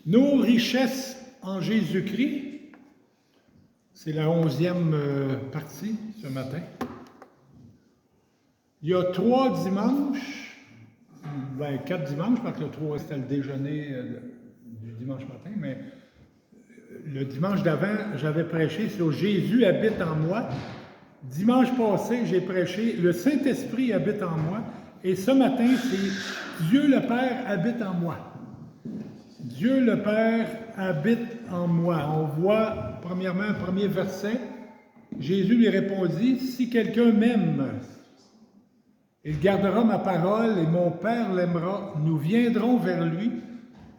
Nos richesses en Jésus-Christ, c'est la 11e partie ce matin. Il y a 3 dimanches, 4 dimanches, parce que le 3 c'était le déjeuner du dimanche matin, mais le dimanche d'avant, j'avais prêché sur Jésus habite en moi. Dimanche passé, j'ai prêché le Saint-Esprit habite en moi. Et ce matin, c'est Dieu le Père habite en moi. Dieu le Père habite en moi. On voit premièrement un premier verset. Jésus lui répondit, « Si quelqu'un m'aime, il gardera ma parole et mon Père l'aimera. Nous viendrons vers lui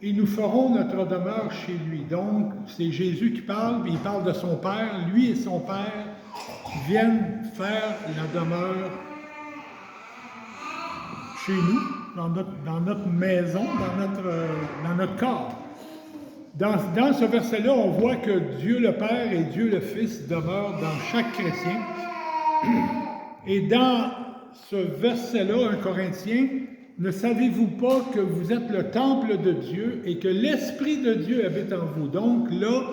et nous ferons notre demeure chez lui. » Donc, c'est Jésus qui parle, il parle de son Père. Lui et son Père viennent faire la demeure chez nous, dans notre maison, dans notre corps. Dans ce verset-là, on voit que Dieu le Père et Dieu le Fils demeurent dans chaque chrétien. Et dans ce verset-là, 1 Corinthiens, ne savez-vous pas que vous êtes le temple de Dieu et que l'Esprit de Dieu habite en vous? Donc là,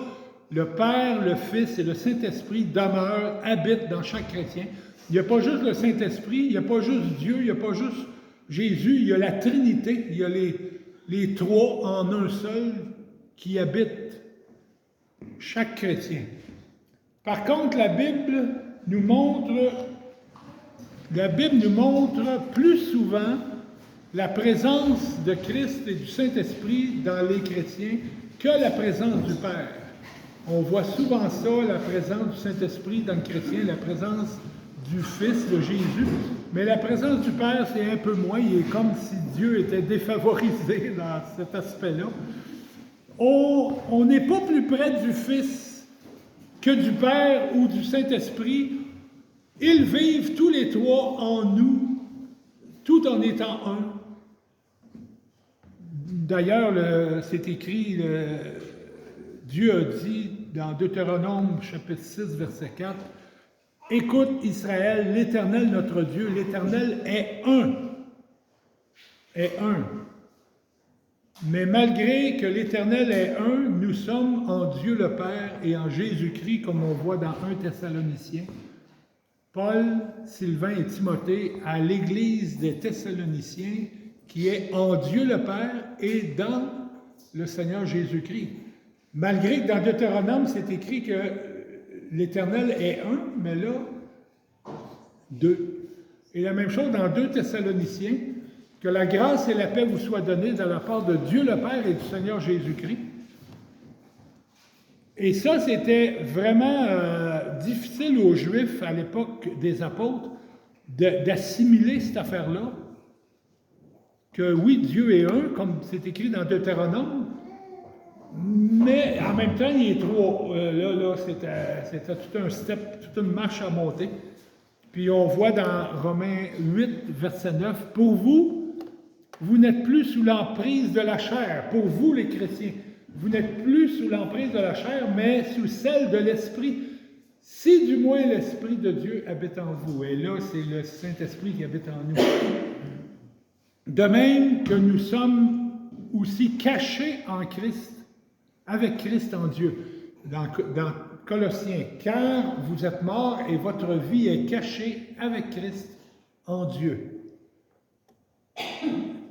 le Père, le Fils et le Saint-Esprit demeurent, habitent dans chaque chrétien. Il n'y a pas juste le Saint-Esprit, il n'y a pas juste Dieu, il n'y a pas juste Jésus, il y a la Trinité, il y a les trois en un seul qui habitent chaque chrétien. Par contre, la Bible nous montre plus souvent la présence de Christ et du Saint-Esprit dans les chrétiens que la présence du Père. On voit souvent ça, la présence du Saint-Esprit dans le chrétien, la présence du Fils, de Jésus, mais la présence du Père, c'est un peu moins. Il est comme si Dieu était défavorisé dans cet aspect-là. On n'est pas plus près du Fils que du Père ou du Saint-Esprit. Ils vivent tous les trois en nous, tout en étant un. D'ailleurs, c'est écrit, Dieu a dit dans Deutéronome chapitre 6, verset 4, « Écoute Israël, l'Éternel notre Dieu, l'Éternel est un. » Est un. Mais malgré que l'Éternel est un, nous sommes en Dieu le Père et en Jésus-Christ, comme on voit dans 1 Thessaloniciens. Paul, Sylvain et Timothée à l'Église des Thessaloniciens, qui est en Dieu le Père et dans le Seigneur Jésus-Christ. Malgré que dans Deutéronome, c'est écrit que l'Éternel est un, mais là, deux. Et la même chose dans 2 Thessaloniciens, que la grâce et la paix vous soient données de la part de Dieu le Père et du Seigneur Jésus-Christ. Et ça, c'était vraiment difficile aux Juifs à l'époque des apôtres d'assimiler cette affaire-là. Que oui, Dieu est un, comme c'est écrit dans Deutéronome, mais en même temps, il est trois. Là, c'était tout un step, toute une marche à monter. Puis on voit dans Romains 8, verset 9, « Pour vous, vous n'êtes plus sous l'emprise de la chair. » Pour vous, les chrétiens, vous n'êtes plus sous l'emprise de la chair, mais sous celle de l'Esprit. Si du moins l'Esprit de Dieu habite en vous. Et là, c'est le Saint-Esprit qui habite en nous. De même que nous sommes aussi cachés en Christ, avec Christ en Dieu. Dans Colossiens, « Car vous êtes morts et votre vie est cachée avec Christ en Dieu. »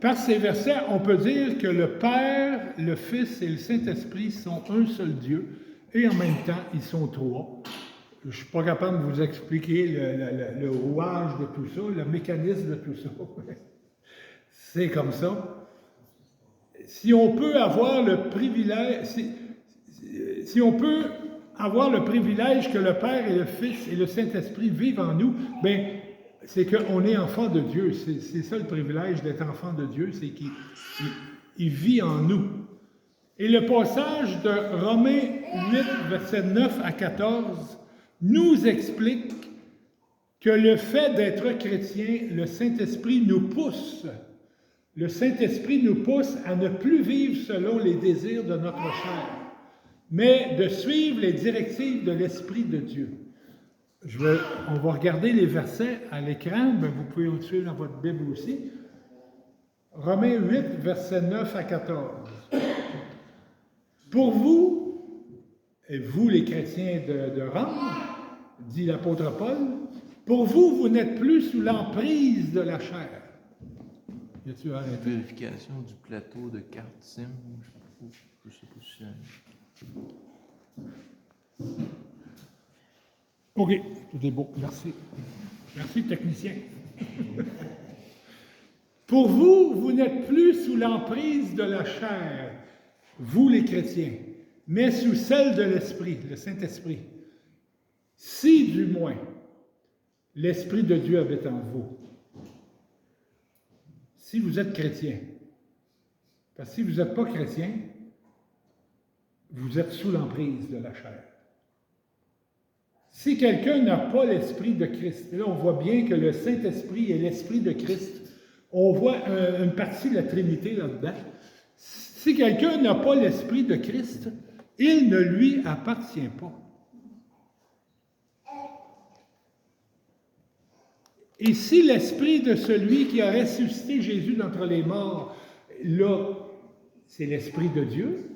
Par ces versets, on peut dire que le Père, le Fils et le Saint-Esprit sont un seul Dieu, et en même temps, ils sont trois. Je ne suis pas capable de vous expliquer le rouage de tout ça, le mécanisme de tout ça. C'est comme ça. Si on peut avoir le privilège, si on peut avoir le privilège que le Père et le Fils et le Saint-Esprit vivent en nous, bien, c'est qu'on est enfant de Dieu. C'est ça le privilège d'être enfant de Dieu, c'est qu'il vit en nous. Et le passage de Romains 8, versets 9 à 14, nous explique que le fait d'être chrétien, le Saint-Esprit nous pousse. Le Saint-Esprit nous pousse à ne plus vivre selon les désirs de notre chair, mais de suivre les directives de l'Esprit de Dieu. On va regarder les versets à l'écran, mais vous pouvez le suivre dans votre Bible aussi. Romains 8, versets 9 à 14. Pour vous, et vous les chrétiens de Rome, dit l'apôtre Paul, pour vous, vous n'êtes plus sous l'emprise de la chair. Y a-t-il arrêté? Vérification du plateau de carte SIM, je sais pas si c'est... OK, tout est beau, merci. Merci, technicien. Pour vous, vous n'êtes plus sous l'emprise de la chair, vous les chrétiens, mais sous celle de l'Esprit, le Saint-Esprit. Si, du moins, l'Esprit de Dieu habite en vous. Si vous êtes chrétien. Parce que si vous n'êtes pas chrétien, vous êtes sous l'emprise de la chair. Si quelqu'un n'a pas l'Esprit de Christ, et là on voit bien que le Saint-Esprit et l'Esprit de Christ, on voit une partie de la Trinité là-dedans. Si quelqu'un n'a pas l'Esprit de Christ, il ne lui appartient pas. Et si l'Esprit de celui qui a ressuscité Jésus d'entre les morts, là, c'est l'Esprit de Dieu,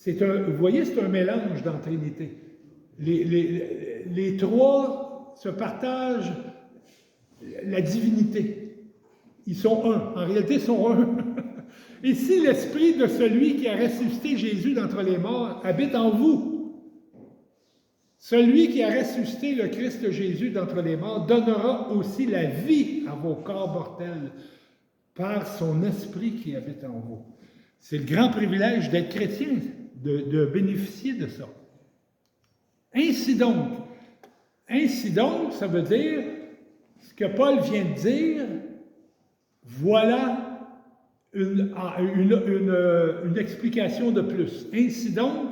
vous voyez, c'est un mélange dans la Trinité. Les trois se partagent la divinité. Ils sont un. En réalité, ils sont un. Et si l'Esprit de celui qui a ressuscité Jésus d'entre les morts habite en vous, celui qui a ressuscité le Christ Jésus d'entre les morts donnera aussi la vie à vos corps mortels par son Esprit qui habite en vous. C'est le grand privilège d'être chrétien, de bénéficier de ça. Ainsi donc, ça veut dire ce que Paul vient de dire, voilà une explication de plus. Ainsi donc,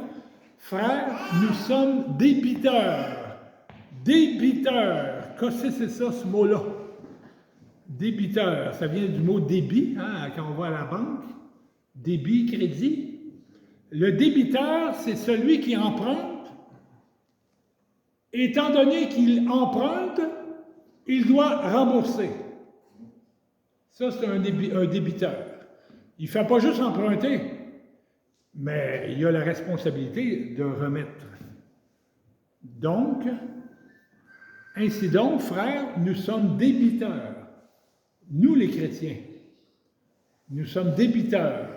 frères, nous sommes débiteurs. Débiteurs. Qu'est-ce que c'est ça, ce mot-là? Débiteur. Ça vient du mot débit, hein, quand on va à la banque. Débit, crédit. Le débiteur, c'est celui qui emprunte. Étant donné qu'il emprunte, il doit rembourser. Ça, c'est un débiteur. Il ne fait pas juste emprunter, mais il a la responsabilité de remettre. Donc, ainsi donc, frères, nous sommes débiteurs. Nous, les chrétiens, nous sommes débiteurs,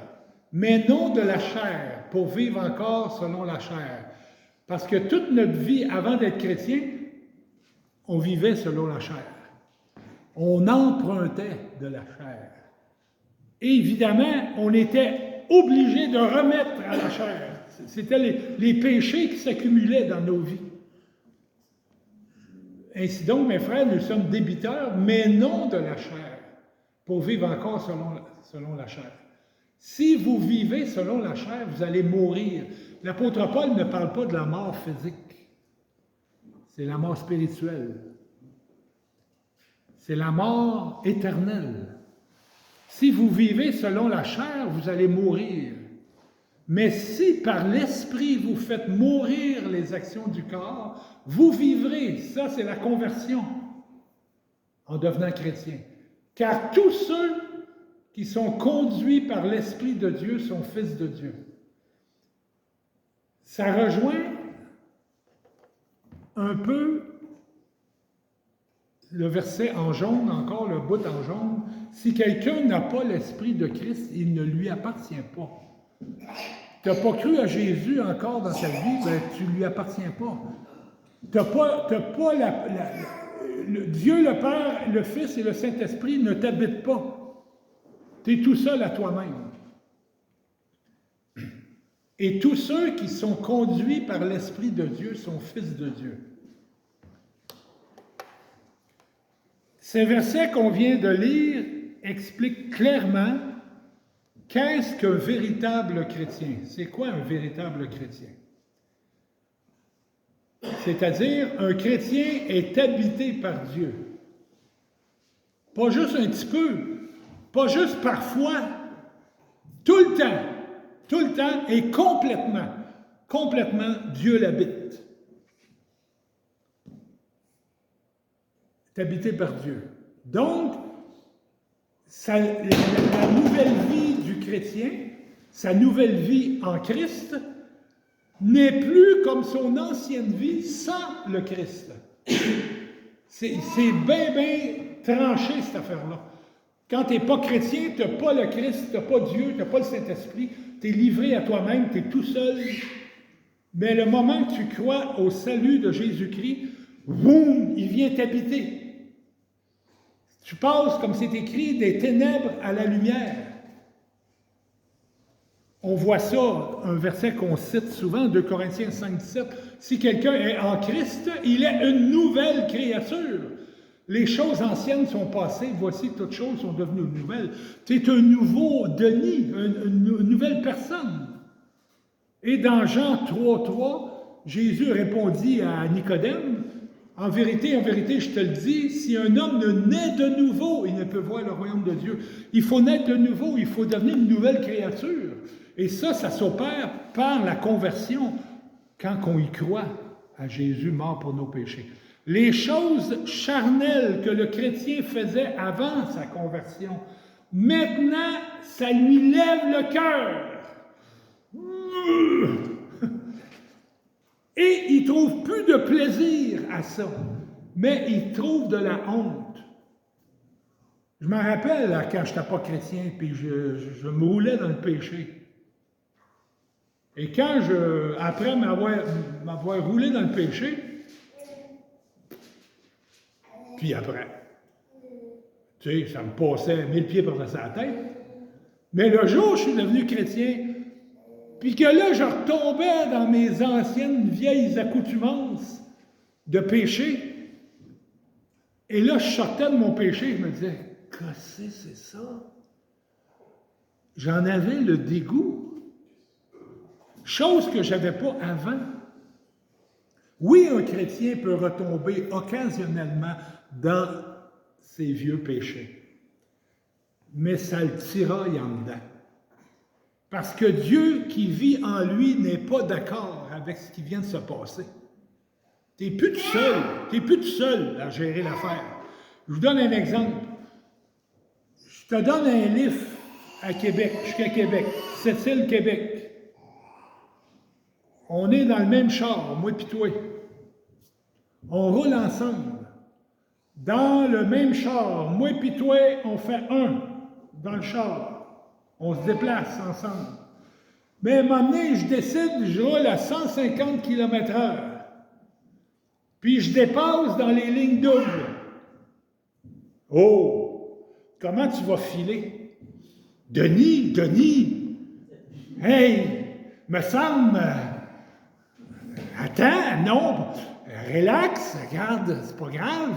mais non de la chair, pour vivre encore selon la chair. Parce que toute notre vie, avant d'être chrétien, on vivait selon la chair. On empruntait de la chair. Et évidemment, on était obligé de remettre à la chair. C'était les péchés qui s'accumulaient dans nos vies. Ainsi donc, mes frères, nous sommes débiteurs, mais non de la chair, pour vivre encore selon la chair. Si vous vivez selon la chair, vous allez mourir. L'apôtre Paul ne parle pas de la mort physique. C'est la mort spirituelle. C'est la mort éternelle. Si vous vivez selon la chair, vous allez mourir. Mais si par l'Esprit vous faites mourir les actions du corps, vous vivrez. Ça, c'est la conversion en devenant chrétien. Car tous ceux qui sont conduits par l'Esprit de Dieu sont fils de Dieu. Ça rejoint un peu le verset en jaune, encore le bout en jaune. Si quelqu'un n'a pas l'Esprit de Christ, il ne lui appartient pas. Tu n'as pas cru à Jésus encore dans ta vie, ben, tu ne lui appartiens pas. Dieu le Père, le Fils et le Saint-Esprit ne t'habitent pas. Tu es tout seul à toi-même. Et tous ceux qui sont conduits par l'Esprit de Dieu sont fils de Dieu. Ces versets qu'on vient de lire expliquent clairement qu'est-ce qu'un véritable chrétien. C'est quoi un véritable chrétien? C'est-à-dire, un chrétien est habité par Dieu. Pas juste un petit peu, pas juste parfois, tout le temps et complètement, Dieu l'habite. C'est habité par Dieu. Donc, la nouvelle vie du chrétien, sa nouvelle vie en Christ n'est plus comme son ancienne vie sans le Christ. C'est bien, bien tranché, cette affaire-là. Quand tu n'es pas chrétien, tu n'as pas le Christ, tu n'as pas Dieu, tu n'as pas le Saint-Esprit, tu es livré à toi-même, tu es tout seul. Mais le moment que tu crois au salut de Jésus-Christ, boum, il vient t'habiter. Tu passes, comme c'est écrit, des ténèbres à la lumière. On voit ça, un verset qu'on cite souvent, 2 Corinthiens 5, 17. Si quelqu'un est en Christ, il est une nouvelle créature. Les choses anciennes sont passées, voici toutes choses sont devenues nouvelles. Tu es un nouveau Denis, une nouvelle personne. Et dans Jean 3, 3, Jésus répondit à Nicodème, en vérité, je te le dis, si un homme ne naît de nouveau, il ne peut voir le royaume de Dieu. Il faut naître de nouveau, il faut devenir une nouvelle créature. Et ça s'opère par la conversion, quand on y croit à Jésus mort pour nos péchés. Les choses charnelles que le chrétien faisait avant sa conversion, maintenant, ça lui lève le cœur. Et il ne trouve plus de plaisir à ça, mais il trouve de la honte. Je me rappelle là, quand je n'étais pas chrétien, puis je me roulais dans le péché. Et quand après m'avoir roulé dans le péché, puis après, tu sais, ça me passait 1000 pieds par-dessus la tête. Mais le jour où je suis devenu chrétien, puis que là, je retombais dans mes anciennes vieilles accoutumances de péché, et là, je sortais de mon péché, je me disais, qu'est-ce que c'est ça? J'en avais le dégoût. Chose que je n'avais pas avant. Oui, un chrétien peut retomber occasionnellement dans ses vieux péchés, mais ça le tiraille en dedans. Parce que Dieu qui vit en lui n'est pas d'accord avec ce qui vient de se passer. Tu n'es plus tout seul à gérer l'affaire. Je vous donne un exemple. Je te donne un livre à Québec, jusqu'à Québec, Sept-Îles, Québec. On est dans le même char, moi et toi. On roule ensemble. Dans le même char, moi et toi, on fait un dans le char. On se déplace ensemble. Mais à un moment donné, je décide, je roule à 150 km/h. Puis je dépasse dans les lignes doubles. Oh! Comment tu vas filer? Denis! Hey! Me semble... Attends, non, relax, regarde, c'est pas grave.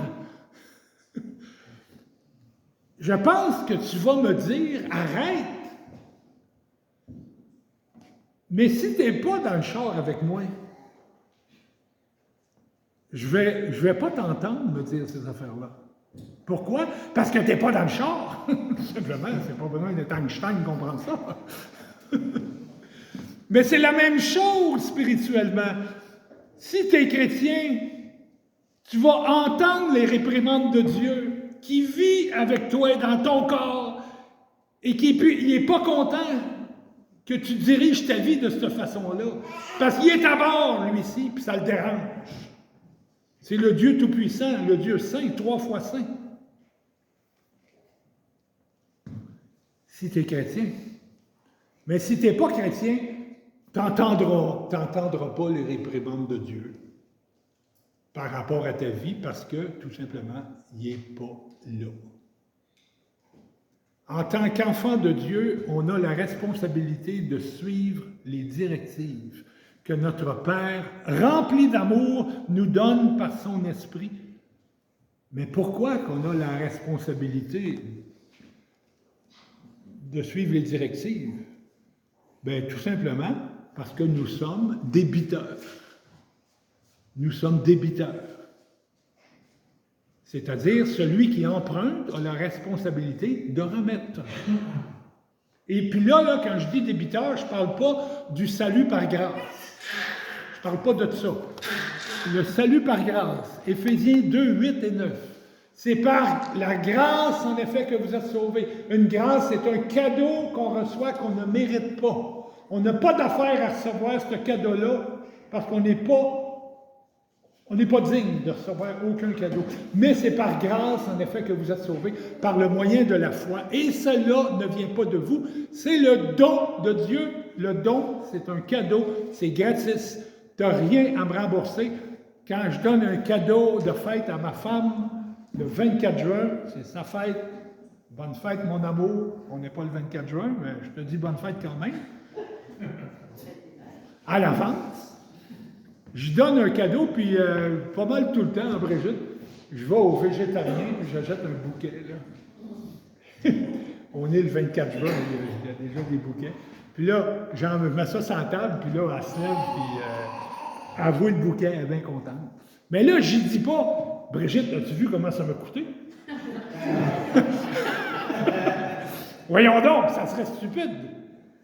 Je pense que tu vas me dire, arrête. Mais si tu n'es pas dans le char avec moi, je vais pas t'entendre me dire ces affaires-là. Pourquoi? Parce que tu n'es pas dans le char. Simplement, c'est pas besoin d'être Einstein pour comprendre ça. Mais c'est la même chose spirituellement. Si tu es chrétien, tu vas entendre les réprimandes de Dieu qui vit avec toi dans ton corps et qui n'est pas content que tu diriges ta vie de cette façon-là. Parce qu'il est à bord, lui-ci, puis ça le dérange. C'est le Dieu Tout-Puissant, le Dieu Saint, 3 fois Saint. Si tu es chrétien. Mais si tu n'es pas chrétien, tu n'entendras pas les réprimandes de Dieu par rapport à ta vie parce que, tout simplement, il n'est pas là. En tant qu'enfant de Dieu, on a la responsabilité de suivre les directives que notre Père, rempli d'amour, nous donne par son esprit. Mais pourquoi qu'on a la responsabilité de suivre les directives? Bien, tout simplement parce que nous sommes débiteurs. Nous sommes débiteurs. C'est-à-dire, celui qui emprunte a la responsabilité de remettre. Et puis là, quand je dis débiteur, je ne parle pas du salut par grâce. Je ne parle pas de ça. Le salut par grâce, Éphésiens 2, 8 et 9. C'est par la grâce, en effet, que vous êtes sauvés. Une grâce, c'est un cadeau qu'on reçoit qu'on ne mérite pas. On n'a pas d'affaire à recevoir ce cadeau-là parce qu'on n'est pas digne de recevoir aucun cadeau. Mais c'est par grâce, en effet, que vous êtes sauvés, par le moyen de la foi. Et cela ne vient pas de vous, c'est le don de Dieu. Le don, c'est un cadeau, c'est gratis. Tu n'as rien à me rembourser. Quand je donne un cadeau de fête à ma femme, le 24 juin, c'est sa fête. Bonne fête, mon amour. On n'est pas le 24 juin, mais je te dis bonne fête quand même. À l'avance. Je donne un cadeau, puis pas mal tout le temps, à Brigitte, je vais au végétarien, puis j'achète un bouquet. Là. On est le 24 juin, il y a déjà des bouquets. Puis là, je mets ça sur la table, puis là, elle se lève, puis elle voit le bouquet, elle est bien contente. Mais là, je dis pas, Brigitte, as-tu vu comment ça m'a coûté? Voyons donc, ça serait stupide.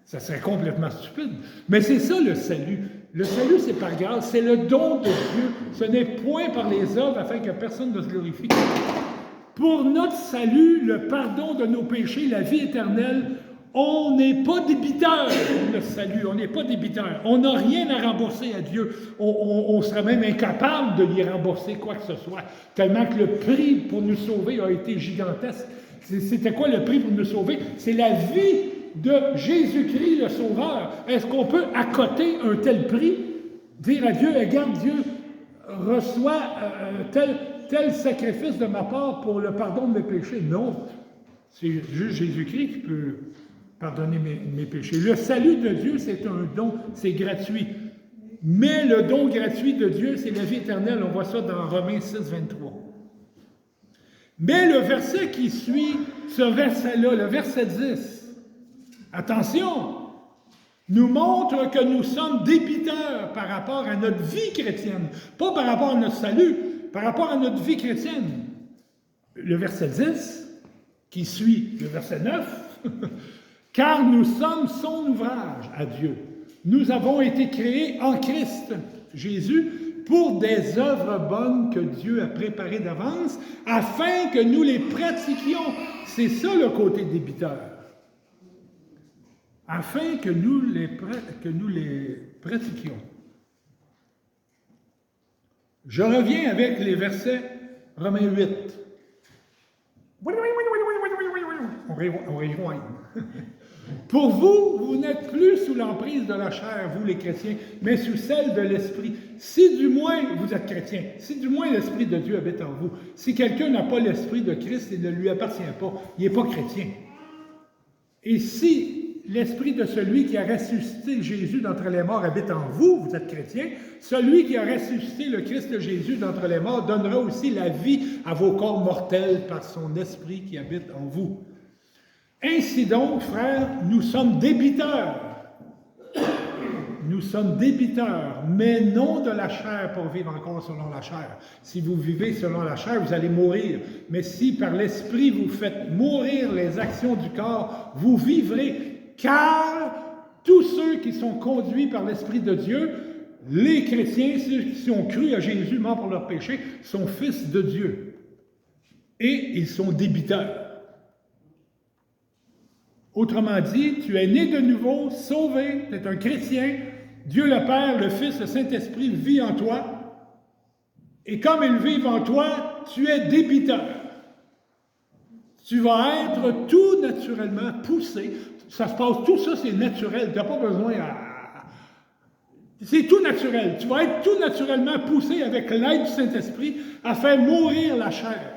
Ça serait complètement stupide. Mais c'est ça le salut. Le salut, c'est par grâce, c'est le don de Dieu. Ce n'est point par les œuvres afin que personne ne se glorifie. Pour notre salut, le pardon de nos péchés, la vie éternelle, on n'est pas débiteur pour le salut, on n'est pas débiteur. On n'a rien à rembourser à Dieu. On serait même incapable de lui rembourser quoi que ce soit, tellement que le prix pour nous sauver a été gigantesque. C'était quoi le prix pour nous sauver? C'est la vie de Jésus-Christ, le Sauveur. Est-ce qu'on peut accoter un tel prix? Dire à Dieu, regarde, Dieu reçoit tel sacrifice de ma part pour le pardon de mes péchés. Non, c'est juste Jésus-Christ qui peut pardonner mes péchés. Le salut de Dieu, c'est un don, c'est gratuit. Mais le don gratuit de Dieu, c'est la vie éternelle. On voit ça dans Romains 6, 23. Mais le verset qui suit ce verset-là, le verset 10, attention, nous montre que nous sommes débiteurs par rapport à notre vie chrétienne, pas par rapport à notre salut, par rapport à notre vie chrétienne. Le verset 10, qui suit le verset 9, car nous sommes son ouvrage à Dieu. Nous avons été créés en Christ Jésus pour des œuvres bonnes que Dieu a préparées d'avance, afin que nous les pratiquions. C'est ça le côté débiteur. Afin que nous les pratiquions. Je reviens avec les versets Romains 8. On rejoint. Pour vous, vous n'êtes plus sous l'emprise de la chair, vous les chrétiens, mais sous celle de l'Esprit. Si du moins vous êtes chrétien, si du moins l'Esprit de Dieu habite en vous, si quelqu'un n'a pas l'Esprit de Christ, il ne lui appartient pas, il n'est pas chrétien. Et si l'Esprit de celui qui a ressuscité Jésus d'entre les morts habite en vous, vous êtes chrétien, celui qui a ressuscité le Christ Jésus d'entre les morts donnera aussi la vie à vos corps mortels par son Esprit qui habite en vous. Ainsi donc, frères, nous sommes débiteurs. Nous sommes débiteurs, mais non de la chair pour vivre encore selon la chair. Si vous vivez selon la chair, vous allez mourir. Mais si par l'Esprit vous faites mourir les actions du corps, vous vivrez. Car tous ceux qui sont conduits par l'Esprit de Dieu, les chrétiens, ceux qui ont cru à Jésus, mort pour leurs péchés, sont fils de Dieu. Et ils sont débiteurs. Autrement dit, tu es né de nouveau, sauvé, tu es un chrétien, Dieu le Père, le Fils, le Saint-Esprit vit en toi, et comme ils vivent en toi, tu es débiteur. Tu vas être tout naturellement poussé, ça se passe, tout ça c'est naturel, tu n'as pas besoin c'est tout naturel, tu vas être tout naturellement poussé avec l'aide du Saint-Esprit à faire mourir la chair.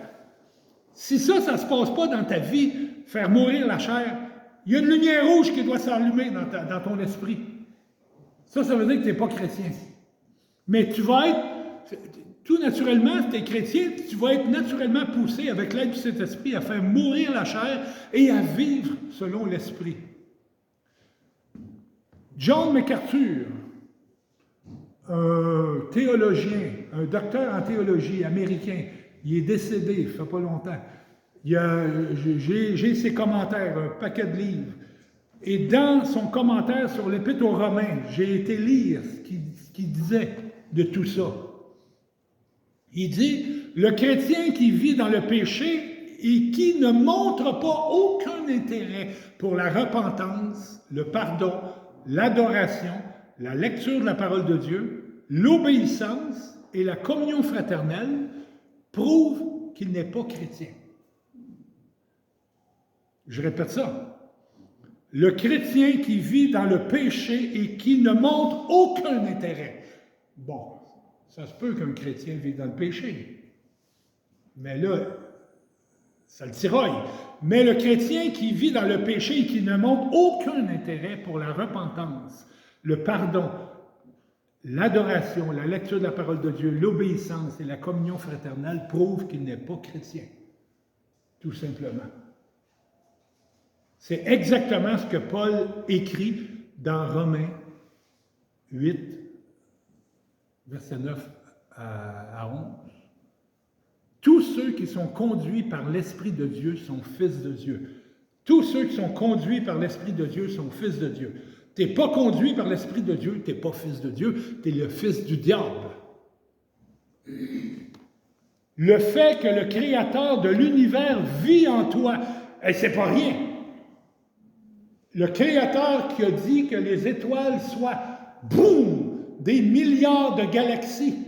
Si ça ne se passe pas dans ta vie, faire mourir la chair, il y a une lumière rouge qui doit s'allumer dans ton esprit. Ça veut dire que tu n'es pas chrétien. Mais tu vas être, tout naturellement, si tu es chrétien, tu vas être naturellement poussé avec l'aide du Saint-Esprit à faire mourir la chair et à vivre selon l'Esprit. John MacArthur, un théologien, un docteur en théologie américain, il est décédé, il ne fait pas longtemps. J'ai ses commentaires, un paquet de livres. Et dans son commentaire sur l'Épître aux Romains, j'ai été lire ce qu'il disait de tout ça. Il dit, Le chrétien qui vit dans le péché et qui ne montre pas aucun intérêt pour la repentance, le pardon, l'adoration, la lecture de la parole de Dieu, l'obéissance et la communion fraternelle prouve qu'il n'est pas chrétien. Je répète ça. Le chrétien qui vit dans le péché et qui ne montre aucun intérêt. Bon, ça se peut qu'un chrétien vive dans le péché. Mais là, ça le tiraille. Mais le chrétien qui vit dans le péché et qui ne montre aucun intérêt pour la repentance, le pardon, l'adoration, la lecture de la parole de Dieu, l'obéissance et la communion fraternelle prouvent qu'il n'est pas chrétien. Tout simplement. C'est exactement ce que Paul écrit dans Romains 8, verset 9 à 11. Tous ceux qui sont conduits par l'Esprit de Dieu sont fils de Dieu. Tous ceux qui sont conduits par l'Esprit de Dieu sont fils de Dieu. Tu n'es pas conduit par l'Esprit de Dieu, tu n'es pas fils de Dieu, tu es le fils du diable. Le fait que le Créateur de l'univers vit en toi, et c'est pas rien. Le Créateur qui a dit que les étoiles soient, boum, des milliards de galaxies,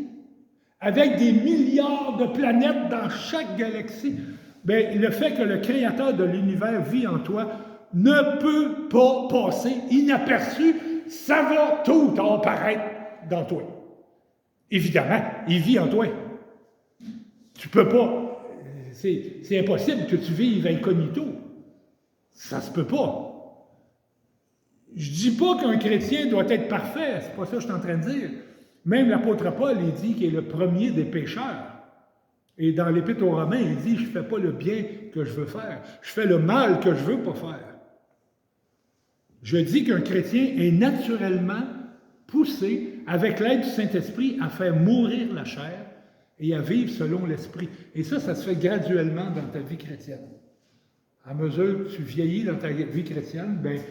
avec des milliards de planètes dans chaque galaxie, bien, le fait que le Créateur de l'univers vit en toi ne peut pas passer inaperçu, ça va tout apparaître dans toi. Évidemment, il vit en toi. Tu peux pas, c'est impossible que tu vives incognito. Ça se peut pas. Je dis pas qu'un chrétien doit être parfait, c'est pas ça que je suis en train de dire. Même l'apôtre Paul, il dit qu'il est le premier des pécheurs. Et dans l'Épître aux Romains, il dit, je ne fais pas le bien que je veux faire, je fais le mal que je ne veux pas faire. Je dis qu'un chrétien est naturellement poussé, avec l'aide du Saint-Esprit, à faire mourir la chair et à vivre selon l'Esprit. Et ça se fait graduellement dans ta vie chrétienne. À mesure que tu vieillis dans ta vie chrétienne, bien,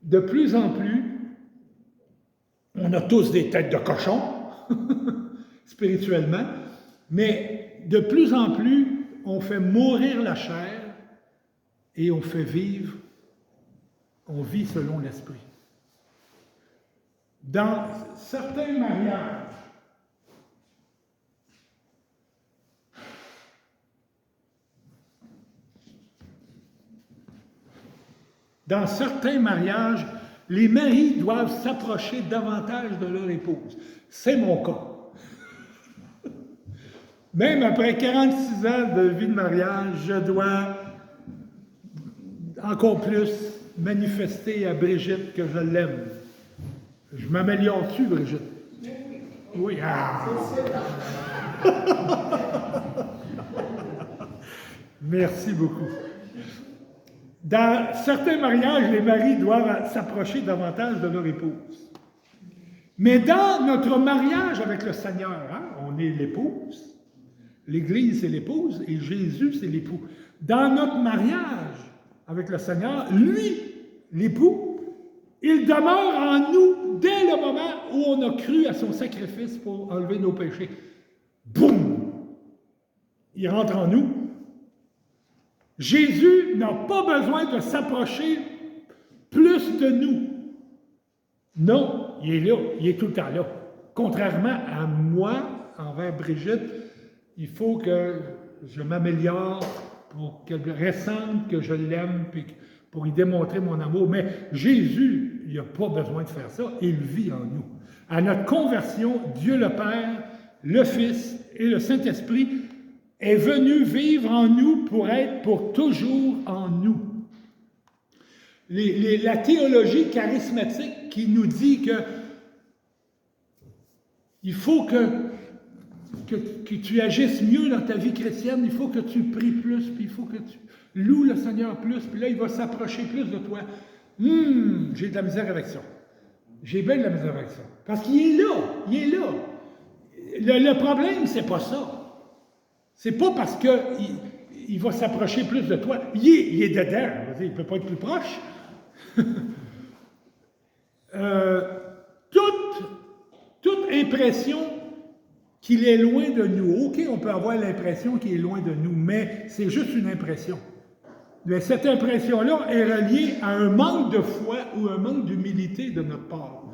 de plus en plus, on a tous des têtes de cochon, spirituellement, mais de plus en plus, on fait mourir la chair et on fait vivre, on vit selon l'Esprit. Dans certains mariages, les maris doivent s'approcher davantage de leur épouse. C'est mon cas. Même après 46 ans de vie de mariage, je dois encore plus manifester à Brigitte que je l'aime. Je m'améliore-tu, Brigitte? Oui. Ah. Merci beaucoup. Dans certains mariages, les maris doivent s'approcher davantage de leur épouse. Mais dans notre mariage avec le Seigneur, on est l'épouse, l'Église c'est l'épouse et Jésus c'est l'époux. Dans notre mariage avec le Seigneur, lui, l'époux, il demeure en nous dès le moment où on a cru à son sacrifice pour enlever nos péchés. Boum! Il rentre en nous. Jésus n'a pas besoin de s'approcher plus de nous. Non, il est là, il est tout le temps là. Contrairement à moi, envers Brigitte, il faut que je m'améliore pour qu'elle ressente que je l'aime, puis pour y démontrer mon amour. Mais Jésus, il n'a pas besoin de faire ça, il vit en nous. À notre conversion, Dieu le Père, le Fils et le Saint-Esprit est venu vivre en nous pour être pour toujours en nous. La théologie charismatique qui nous dit que il faut que tu agisses mieux dans ta vie chrétienne, il faut que tu pries plus, puis il faut que tu loues le Seigneur plus, puis là, il va s'approcher plus de toi. J'ai de la misère avec ça. J'ai bien de la misère avec ça. Parce qu'il est là, il est là. Le problème, c'est pas ça. C'est pas parce qu'il va s'approcher plus de toi. Il est dedans. Il ne peut pas être plus proche. Toute impression qu'il est loin de nous. OK, on peut avoir l'impression qu'il est loin de nous, mais c'est juste une impression. Mais cette impression-là est reliée à un manque de foi ou un manque d'humilité de notre part,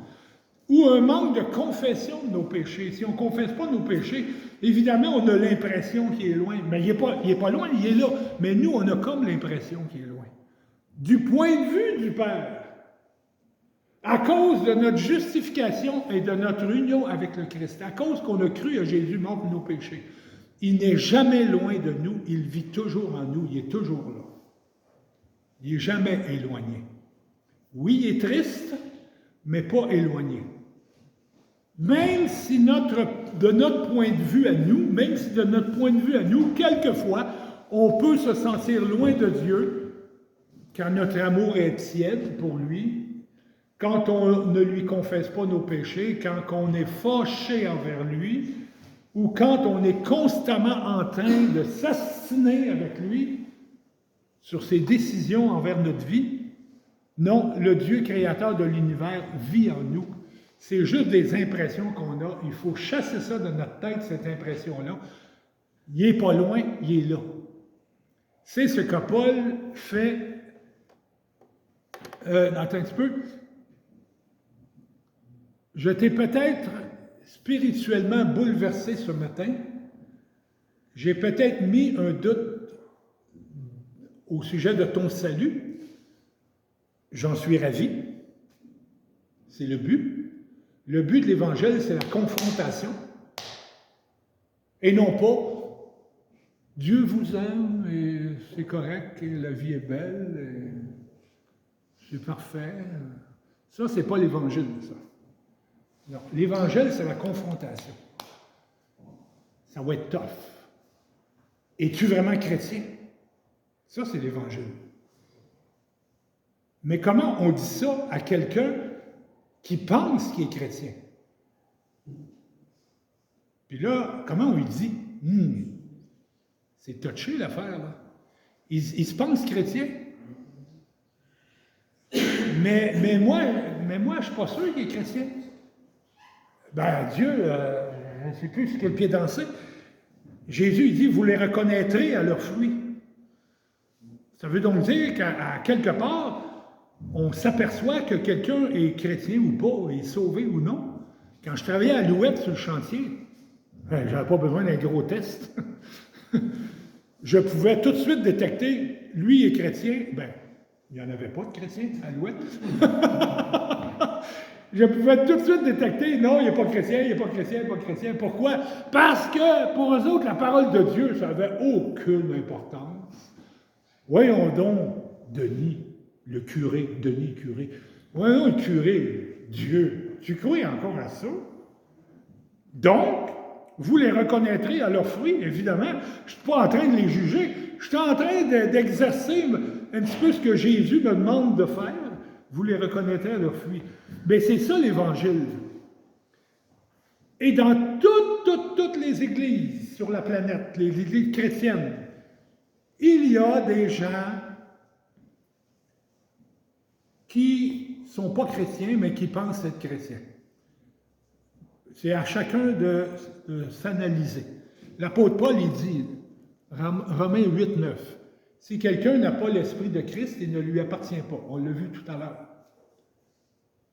ou un manque de confession de nos péchés. Si on ne confesse pas nos péchés, évidemment, on a l'impression qu'il est loin. Mais il n'est pas loin, il est là. Mais nous, on a comme l'impression qu'il est loin. Du point de vue du Père, à cause de notre justification et de notre union avec le Christ, à cause qu'on a cru à Jésus mort pour nos péchés, il n'est jamais loin de nous, il vit toujours en nous, il est toujours là. Il n'est jamais éloigné. Oui, il est triste, mais pas éloigné. Même si de notre point de vue à nous, quelquefois, on peut se sentir loin de Dieu quand notre amour est tiède pour lui, quand on ne lui confesse pas nos péchés, quand on est fâché envers lui, ou quand on est constamment en train de s'assiner avec lui sur ses décisions envers notre vie. Non, le Dieu créateur de l'univers vit en nous. C'est juste des impressions qu'on a. Il faut chasser ça de notre tête, cette impression-là. Il n'est pas loin, il est là. C'est ce que Paul fait. Attends un petit peu. Je t'ai peut-être spirituellement bouleversé ce matin. J'ai peut-être mis un doute au sujet de ton salut. J'en suis ravi. C'est le but. Le but de l'Évangile, c'est la confrontation. Et non pas Dieu vous aime et c'est correct et la vie est belle et c'est parfait. Ça, c'est pas l'Évangile, ça. Non, l'Évangile, c'est la confrontation. Ça va être tough. Es-tu vraiment chrétien? Ça, c'est l'Évangile. Mais comment on dit ça à quelqu'un qui pense qu'il est chrétien? Puis là, comment on lui dit? C'est touché l'affaire, là. Il se pense chrétien. Mais moi, je ne suis pas sûr qu'il est chrétien. Ben, Dieu, je ne sais plus sur quel pied danser. Jésus, il dit, vous les reconnaîtrez à leurs fruits. Ça veut donc dire qu'à quelque part, on s'aperçoit que quelqu'un est chrétien ou pas, est sauvé ou non. Quand je travaillais à l'Ouette sur le chantier, je n'avais pas besoin d'un gros test. Je pouvais tout de suite détecter, lui est chrétien. Ben, il n'y en avait pas de chrétien à l'Ouette. Je pouvais tout de suite détecter, non, il n'est pas chrétien, il n'est pas chrétien, il n'est pas chrétien. Pourquoi? Parce que pour eux autres, la parole de Dieu, ça n'avait aucune importance. Voyons donc, Denis curé. Voyons le curé, Dieu. Tu crois encore à ça? Donc, vous les reconnaîtrez à leurs fruits, évidemment. Je ne suis pas en train de les juger. Je suis en train d'exercer un petit peu ce que Jésus me demande de faire. Vous les reconnaîtrez à leurs fruits. Bien, c'est ça l'Évangile. Et dans toutes les églises sur la planète, les églises chrétiennes, il y a des gens qui ne sont pas chrétiens, mais qui pensent être chrétiens. C'est à chacun de s'analyser. L'apôtre Paul, il dit, Romains 8, 9, « Si quelqu'un n'a pas l'Esprit de Christ, il ne lui appartient pas. » On l'a vu tout à l'heure.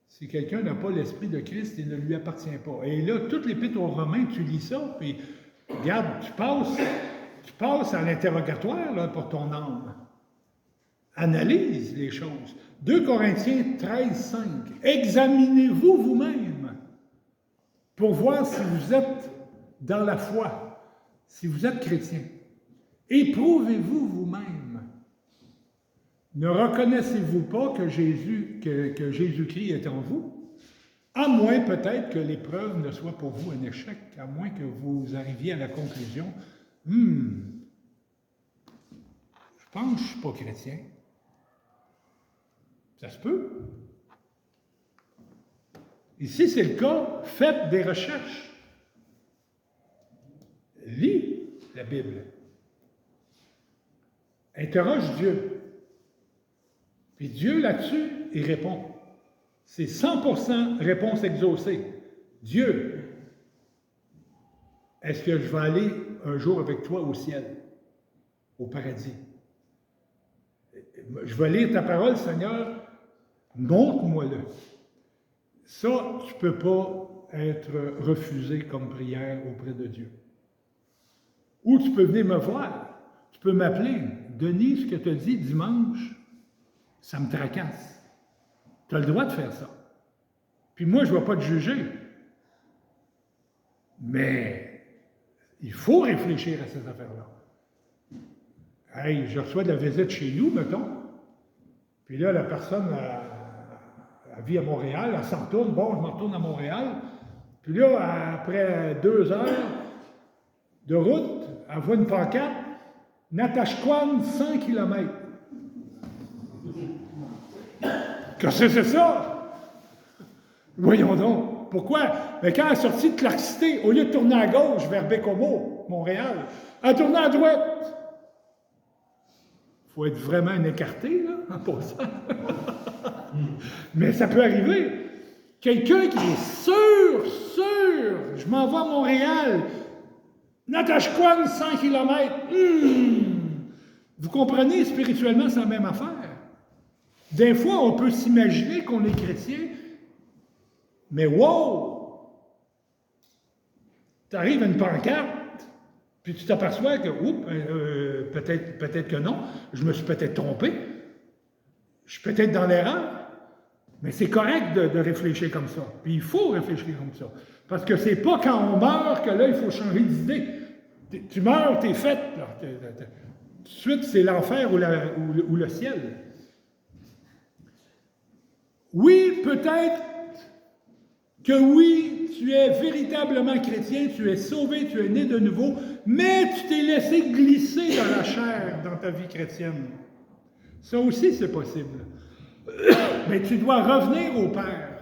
Si quelqu'un n'a pas l'Esprit de Christ, il ne lui appartient pas. Et là, toute l'Épître aux Romains, tu lis ça, puis regarde, tu passes à l'interrogatoire là, pour ton âme. Analyse les choses. 2 Corinthiens 13, 5. Examinez-vous vous-même pour voir si vous êtes dans la foi, si vous êtes chrétien. Éprouvez-vous vous-même. Ne reconnaissez-vous pas que Jésus-Christ est en vous? À moins peut-être que l'épreuve ne soit pour vous un échec, à moins que vous arriviez à la conclusion, je pense que je ne suis pas chrétien. Ça se peut. Et si c'est le cas, faites des recherches. Lis la Bible. Interroge Dieu. Puis Dieu, là-dessus, il répond. C'est 100% réponse exaucée. Dieu. est-ce que je vais aller un jour avec toi au ciel, au paradis? Je vais lire ta parole, Seigneur, montre-moi-le. Ça, tu ne peux pas être refusé comme prière auprès de Dieu. Ou tu peux venir me voir, tu peux m'appeler. Denis, ce que tu as dit dimanche, ça me tracasse. Tu as le droit de faire ça. Puis moi, je ne vais pas te juger. Mais il faut réfléchir à ces affaires-là. Hey, je reçois de la visite chez nous, mettons. Puis là, la personne, elle vit à Montréal, elle s'en retourne. Bon, je me retourne à Montréal. Puis là, après 2 heures de route, elle voit une pancarte, Natashquan, 100 km. Qu'est-ce que c'est ça? Voyons donc. Pourquoi? Mais quand elle est sortie de Clark City, au lieu de tourner à gauche vers Bécomo, Montréal, elle a tourné à droite. Il faut être vraiment un écarté, là, pour ça. Mais ça peut arriver. Quelqu'un qui est sûr, je m'en vais à Montréal, Natashquan, 100 km. Vous comprenez, spirituellement, c'est la même affaire. Des fois, on peut s'imaginer qu'on est chrétien, mais wow! Tu arrives à une pancarte, puis tu t'aperçois que, peut-être que non, je me suis peut-être trompé, je suis peut-être dans l'erreur, mais c'est correct de réfléchir comme ça. Puis il faut réfléchir comme ça. Parce que c'est pas quand on meurt que là, il faut changer d'idée. Tu meurs, t'es fait. Là. Tout de suite, c'est l'enfer ou le ciel. Oui, peut-être que oui, tu es véritablement chrétien, tu es sauvé, tu es né de nouveau, mais tu t'es laissé glisser dans la chair dans ta vie chrétienne. Ça aussi, c'est possible. Mais tu dois revenir au Père,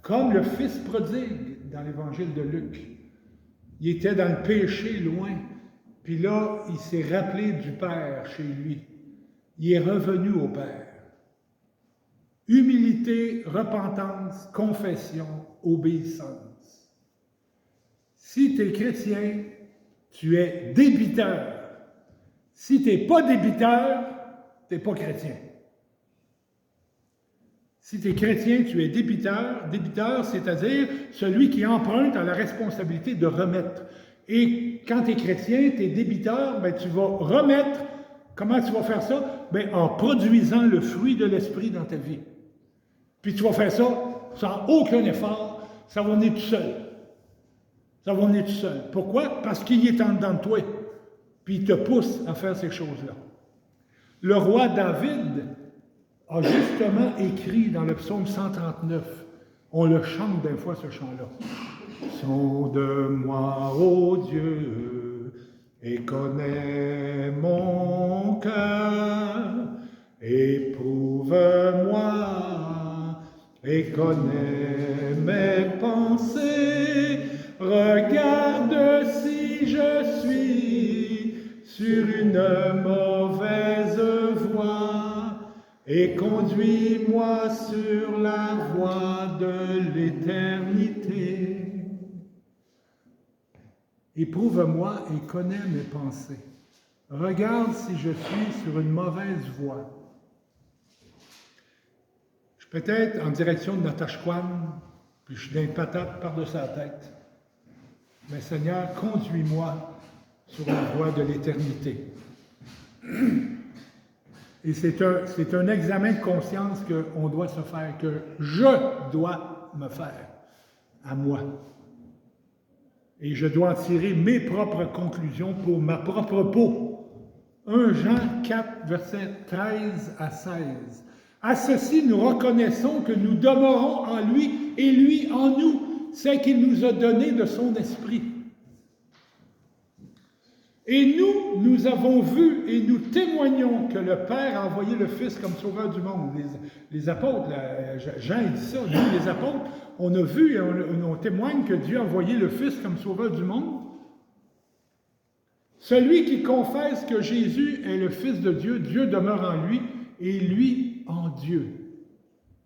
comme le fils prodigue dans l'évangile de Luc. Il était dans le péché loin, puis là, il s'est rappelé du Père chez lui. Il est revenu au Père. Humilité, repentance, confession, obéissance. Si tu es chrétien, tu es débiteur. Si tu n'es pas débiteur, tu n'es pas chrétien. Si tu es chrétien, tu es débiteur. Débiteur, c'est-à-dire celui qui emprunte à la responsabilité de remettre. Et quand tu es chrétien, tu es débiteur, ben, tu vas remettre. Comment tu vas faire ça? Ben, en produisant le fruit de l'esprit dans ta vie. Puis tu vas faire ça sans aucun effort, ça va venir tout seul. Ça va venir tout seul. Pourquoi? Parce qu'il est en dedans de toi. Puis il te pousse à faire ces choses-là. Le roi David a justement écrit dans le psaume 139, on le chante des fois ce chant-là. Sonde-moi, ô Dieu, et connais mon cœur, éprouve-moi, et connais mes pensées, regarde si je suis sur une mauvaise voie, et conduis-moi sur la voie de l'éternité. Éprouve-moi et connais mes pensées. Regarde si je suis sur une mauvaise voie. Je suis peut-être en direction de Natashquan, puis je suis dans une patate par-dessus la tête. Mais Seigneur, conduis-moi sur la voie de l'éternité. Et c'est un examen de conscience qu'on doit se faire, que je dois me faire à moi. Et je dois en tirer mes propres conclusions pour ma propre peau. 1 Jean 4, versets 13 à 16. À ceci, nous reconnaissons que nous demeurons en lui et lui en nous, c'est qu'il nous a donné de son esprit. Et nous avons vu et nous témoignons que le Père a envoyé le Fils comme sauveur du monde. Les apôtres, Jean dit ça, nous les apôtres, on a vu et on témoigne que Dieu a envoyé le Fils comme sauveur du monde. Celui qui confesse que Jésus est le Fils de Dieu, Dieu demeure en lui et lui en Dieu.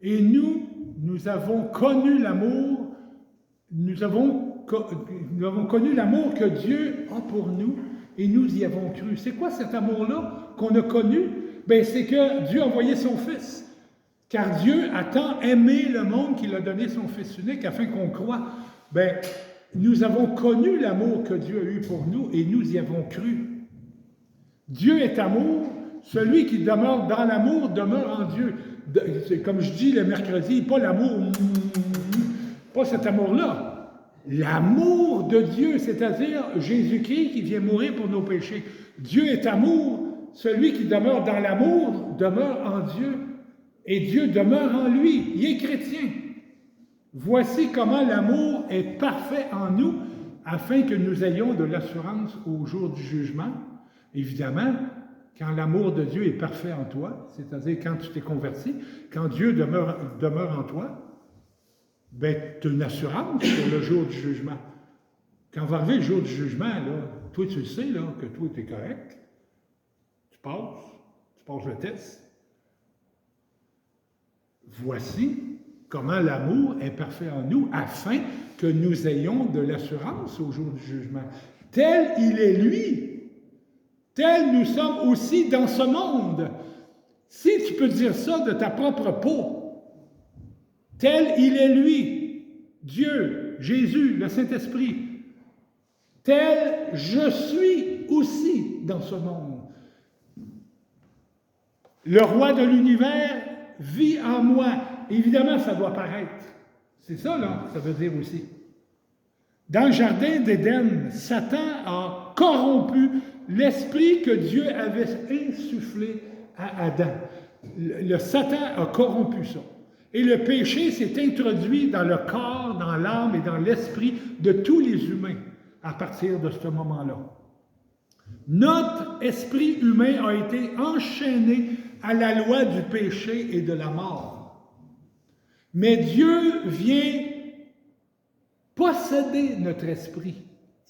Et nous avons connu l'amour, nous avons connu l'amour que Dieu a pour nous et nous y avons cru. C'est quoi cet amour-là qu'on a connu? Bien, c'est que Dieu a envoyé son Fils. Car Dieu a tant aimé le monde qu'il a donné son Fils unique afin qu'on croie. Bien, nous avons connu l'amour que Dieu a eu pour nous et nous y avons cru. Dieu est amour. Celui qui demeure dans l'amour demeure en Dieu. Comme je dis le mercredi, pas l'amour, pas cet amour-là. L'amour de Dieu, c'est-à-dire Jésus-Christ qui vient mourir pour nos péchés. Dieu est amour. Celui qui demeure dans l'amour demeure en Dieu. Et Dieu demeure en lui. Il est chrétien. Voici comment l'amour est parfait en nous, afin que nous ayons de l'assurance au jour du jugement. Évidemment, quand l'amour de Dieu est parfait en toi, c'est-à-dire quand tu t'es converti, quand Dieu demeure en toi, ben, tu as une assurance pour le jour du jugement. Quand va arriver le jour du jugement, là, toi, tu le sais là, que toi, tu es correct. Tu passes le test. Voici comment l'amour est parfait en nous, afin que nous ayons de l'assurance au jour du jugement. Tel il est lui, tel nous sommes aussi dans ce monde. Si tu peux dire ça de ta propre peau, tel il est lui, Dieu, Jésus, le Saint-Esprit, tel je suis aussi dans ce monde. Le roi de l'univers vit en moi. Évidemment, ça doit paraître. C'est ça, là, ça veut dire aussi. Dans le jardin d'Éden, Satan a corrompu l'esprit que Dieu avait insufflé à Adam. Le Satan a corrompu ça. Et le péché s'est introduit dans le corps, dans l'âme et dans l'esprit de tous les humains à partir de ce moment-là. Notre esprit humain a été enchaîné à la loi du péché et de la mort. Mais Dieu vient posséder notre esprit.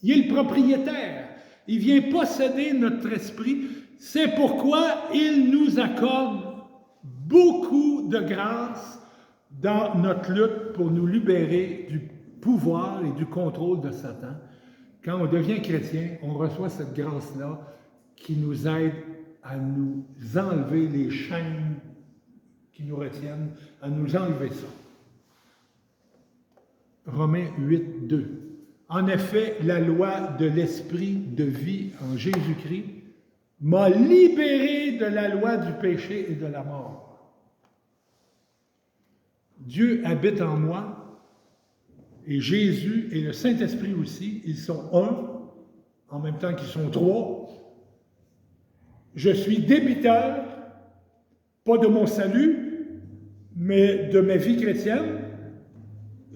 Il est le propriétaire. Il vient posséder notre esprit. C'est pourquoi il nous accorde beaucoup de grâce dans notre lutte pour nous libérer du pouvoir et du contrôle de Satan. Quand on devient chrétien, on reçoit cette grâce-là qui nous aide à nous enlever les chaînes qui nous retiennent, à nous enlever ça. Romains 8, 2. En effet, la loi de l'esprit de vie en Jésus-Christ m'a libéré de la loi du péché et de la mort. Dieu habite en moi, et Jésus et le Saint-Esprit aussi, ils sont un, en même temps qu'ils sont trois. Je suis débiteur, pas de mon salut, mais de ma vie chrétienne.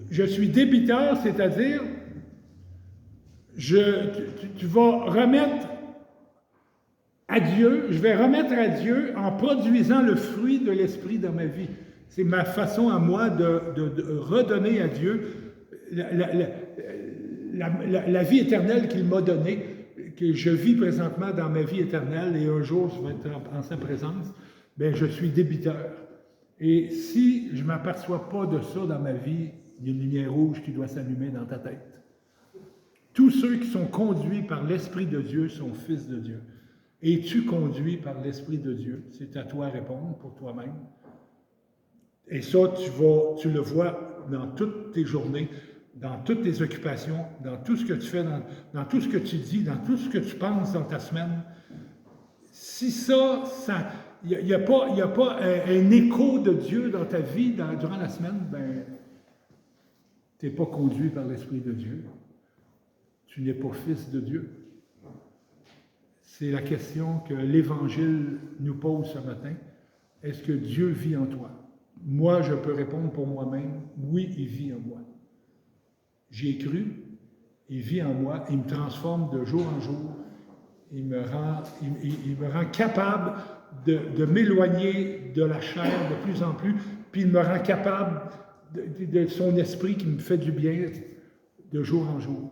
Je suis débiteur, c'est-à-dire, tu vas remettre à Dieu, je vais remettre à Dieu en produisant le fruit de l'Esprit dans ma vie. C'est ma façon à moi de redonner à Dieu la vie éternelle qu'il m'a donnée, que je vis présentement dans ma vie éternelle, et un jour je vais être en sa présence, bien je suis débiteur. Et si je ne m'aperçois pas de ça dans ma vie, il y a une lumière rouge qui doit s'allumer dans ta tête. Tous ceux qui sont conduits par l'Esprit de Dieu sont fils de Dieu. Es-tu conduit par l'Esprit de Dieu? C'est à toi à répondre pour toi-même. Et ça, tu le vois dans toutes tes journées, dans toutes tes occupations, dans tout ce que tu fais, dans tout ce que tu dis, dans tout ce que tu penses dans ta semaine. Si ça il n'y a pas un écho de Dieu dans ta vie durant la semaine, ben, tu n'es pas conduit par l'Esprit de Dieu. Tu n'es pas fils de Dieu. C'est la question que l'Évangile nous pose ce matin. Est-ce que Dieu vit en toi? Moi, je peux répondre pour moi-même, oui, il vit en moi. J'y ai cru, il vit en moi, il me transforme de jour en jour, il me rend capable de m'éloigner de la chair de plus en plus, puis il me rend capable de son esprit qui me fait du bien de jour en jour.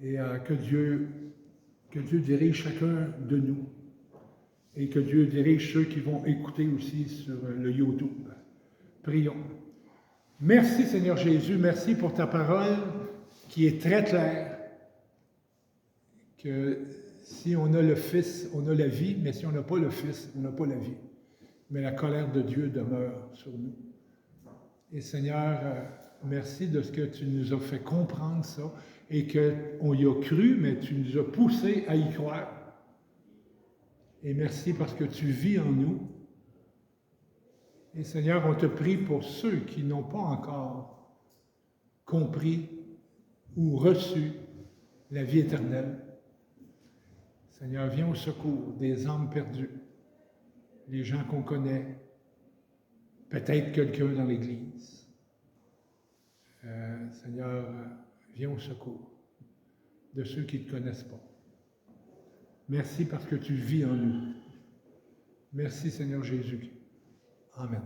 Et que Dieu dirige chacun de nous. Et que Dieu dirige ceux qui vont écouter aussi sur le YouTube. Prions. Merci Seigneur Jésus, merci pour ta parole qui est très claire, que si on a le Fils, on a la vie, mais si on n'a pas le Fils, on n'a pas la vie. Mais la colère de Dieu demeure sur nous. Et Seigneur, merci de ce que tu nous as fait comprendre ça et qu'on y a cru, mais tu nous as poussés à y croire. Et merci parce que tu vis en nous. Et Seigneur, on te prie pour ceux qui n'ont pas encore compris ou reçu la vie éternelle. Seigneur, viens au secours des âmes perdues, les gens qu'on connaît, peut-être quelqu'un dans l'Église. Seigneur, viens au secours de ceux qui ne te connaissent pas. Merci parce que tu vis en nous. Merci Seigneur Jésus. Amen.